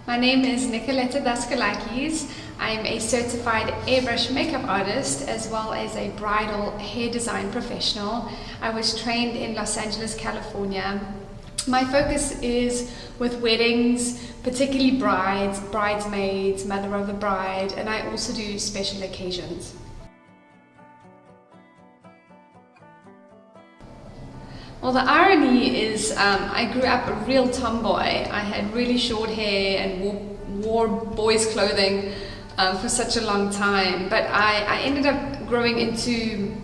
My name is Nicoletta Daskalakis. I'm a certified airbrush makeup artist as well as a bridal hair design professional. I was trained in Los Angeles, California. My focus is with weddings, particularly brides, bridesmaids, mother of the bride, and I also do special occasions. Well, the irony is I grew up a real tomboy. I had really short hair and wore boys' clothing for such a long time. But I ended up growing into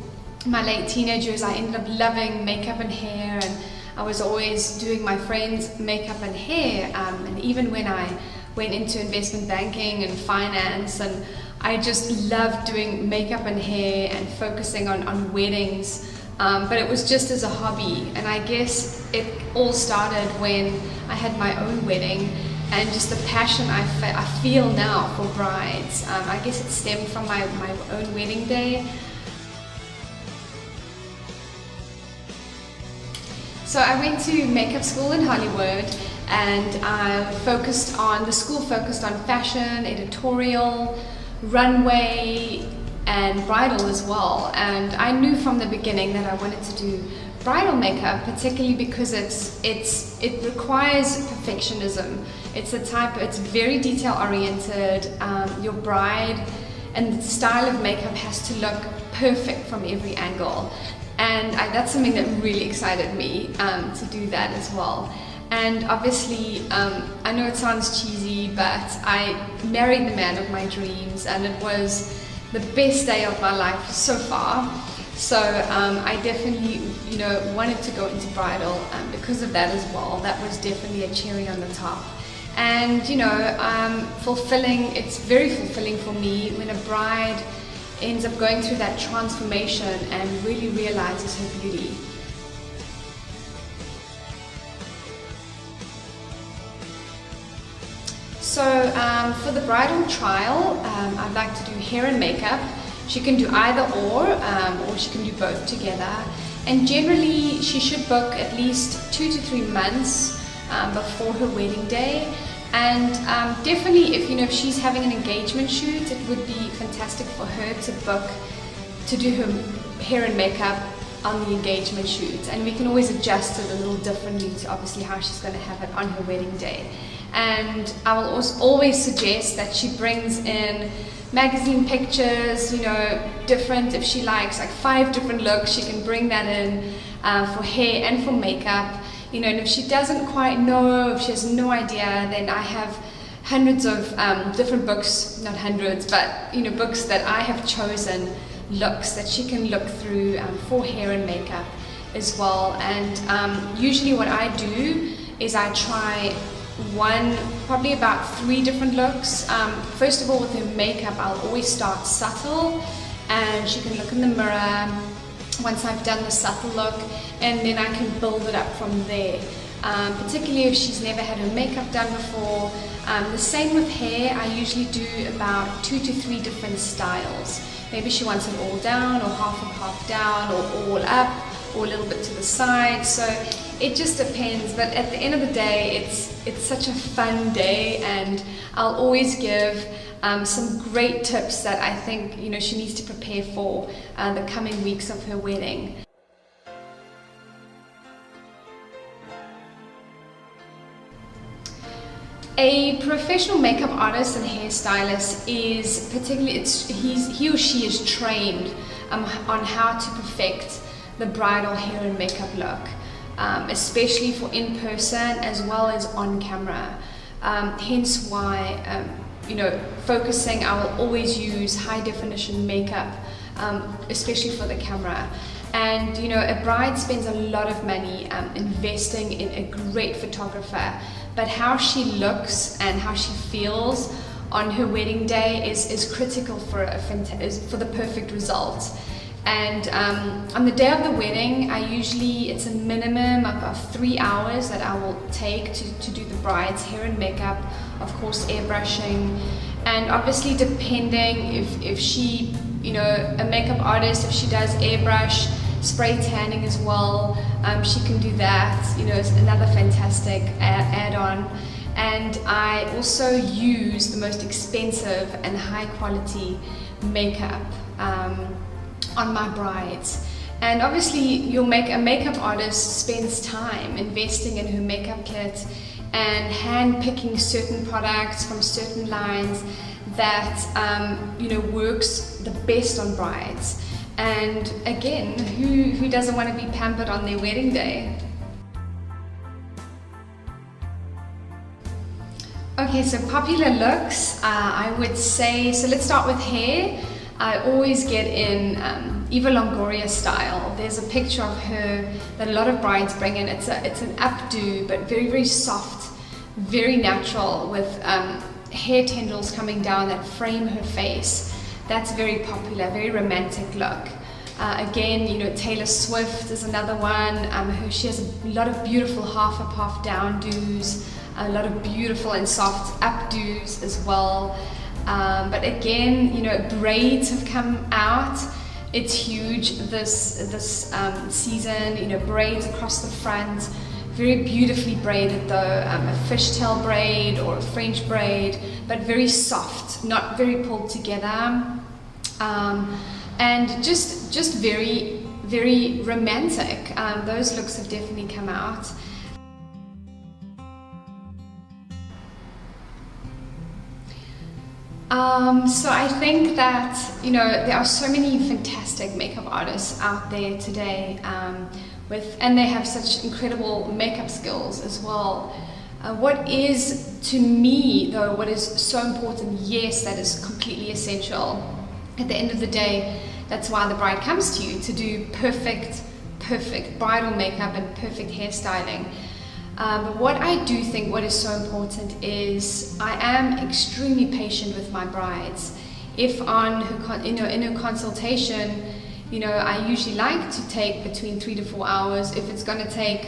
my late teenage years. I ended up loving makeup and hair, and I was always doing my friends' makeup and hair. And even when I went into investment banking and finance, and I just loved doing makeup and hair and focusing on weddings. But it was just as a hobby, and I guess it all started when I had my own wedding, and just the passion I feel now for brides. I guess it stemmed from my own wedding day. So I went to makeup school in Hollywood, and the school focused on fashion, editorial, runway, and bridal as well. And I knew from the beginning that I wanted to do bridal makeup, particularly because it requires perfectionism. It's very detail oriented. Your bride and the style of makeup has to look perfect from every angle, and that's something that really excited me to do that as well. And obviously, I know it sounds cheesy, but I married the man of my dreams, and it was the best day of my life so far. So I definitely, wanted to go into bridal because of that as well. That was definitely a cherry on the top. And it's very fulfilling for me when a bride ends up going through that transformation and really realizes her beauty. So for the bridal trial, I'd like to do hair and makeup. She can do either or she can do both together. And generally, she should book at least 2 to 3 months before her wedding day. And definitely, if she's having an engagement shoot, it would be fantastic for her to book to do her hair and makeup on the engagement shoot. And we can always adjust it a little differently to obviously how she's going to have it on her wedding day. And I will always suggest that she brings in magazine pictures, different, if she likes like 5 different looks, she can bring that in for hair and for makeup. And if she doesn't quite know, if she has no idea, then I have hundreds of different books, not hundreds, but books that I have chosen, looks that she can look through for hair and makeup as well. And usually what I do is I try probably about 3 different looks. First of all, with her makeup, I'll always start subtle, and she can look in the mirror once I've done the subtle look, and then I can build it up from there. Particularly if she's never had her makeup done before. The same with hair. I usually do about 2 to 3 different styles. Maybe she wants it all down, or half and half down, or all up, or a little bit to the side. So it just depends, but at the end of the day, it's such a fun day, and I'll always give some great tips that I think she needs to prepare for the coming weeks of her wedding. A professional makeup artist and hairstylist is particularly, he or she is trained on how to perfect the bridal hair and makeup look. Especially for in person as well as on camera. Hence why, focusing, I will always use high definition makeup, especially for the camera. And a bride spends a lot of money investing in a great photographer, but how she looks and how she feels on her wedding day is critical for the perfect result. And on the day of the wedding, it's a minimum of 3 hours that I will take to do the bride's hair and makeup, of course airbrushing, and obviously depending if she, a makeup artist, if she does airbrush, spray tanning as well, she can do that, it's another fantastic add-on. and I also use the most expensive and high quality makeup on my brides. And obviously a makeup artist spends time investing in her makeup kit and hand-picking certain products from certain lines that works the best on brides. And again, who doesn't want to be pampered on their wedding day? Okay, so popular looks, I would say, so let's start with hair. I always get in Eva Longoria style. There's a picture of her that a lot of brides bring in. It's an updo, but very, very soft, very natural, with hair tendrils coming down that frame her face. That's very popular, very romantic look. Again, Taylor Swift is another one. She has a lot of beautiful half up, half down dos, a lot of beautiful and soft updos as well. But again, braids have come out. It's huge this season. Braids across the front, very beautifully braided though. A fishtail braid or a French braid, but very soft, not very pulled together, and just very, very romantic. Those looks have definitely come out. So I think that, there are so many fantastic makeup artists out there today, and they have such incredible makeup skills as well. What is, to me though, what is so important, yes, that is completely essential. At the end of the day, that's why the bride comes to you, to do perfect bridal makeup and perfect hairstyling. But what I do think what is so important is I am extremely patient with my brides. If on her, in a consultation, I usually like to take between 3 to 4 hours. If it's going to take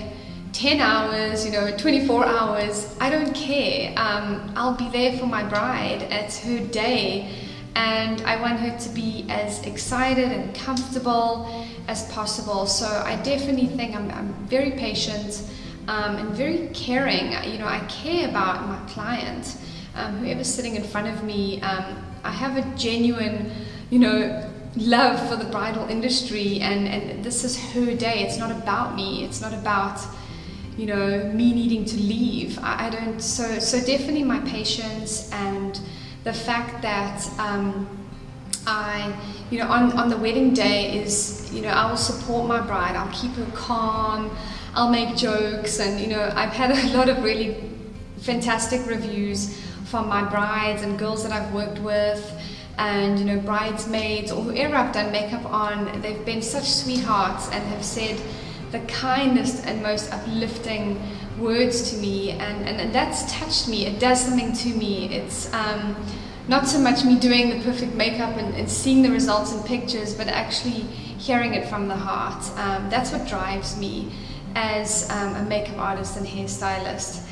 10 hours, 24 hours, I don't care. I'll be there for my bride. It's her day, and I want her to be as excited and comfortable as possible. So I definitely think I'm very patient. And very caring. I care about my client, whoever's sitting in front of me. I have a genuine, love for the bridal industry, and this is her day. It's not about me. It's not about, me needing to leave. I don't. So definitely my patience, and the fact that on the wedding day is, I will support my bride. I'll keep her calm. I'll make jokes, and I've had a lot of really fantastic reviews from my brides and girls that I've worked with, and bridesmaids or whoever I've done makeup on. They've been such sweethearts and have said the kindest and most uplifting words to me, and that's touched me. It does something to me. It's not so much me doing the perfect makeup and seeing the results in pictures, but actually hearing it from the heart. That's what drives me as a makeup artist and hairstylist.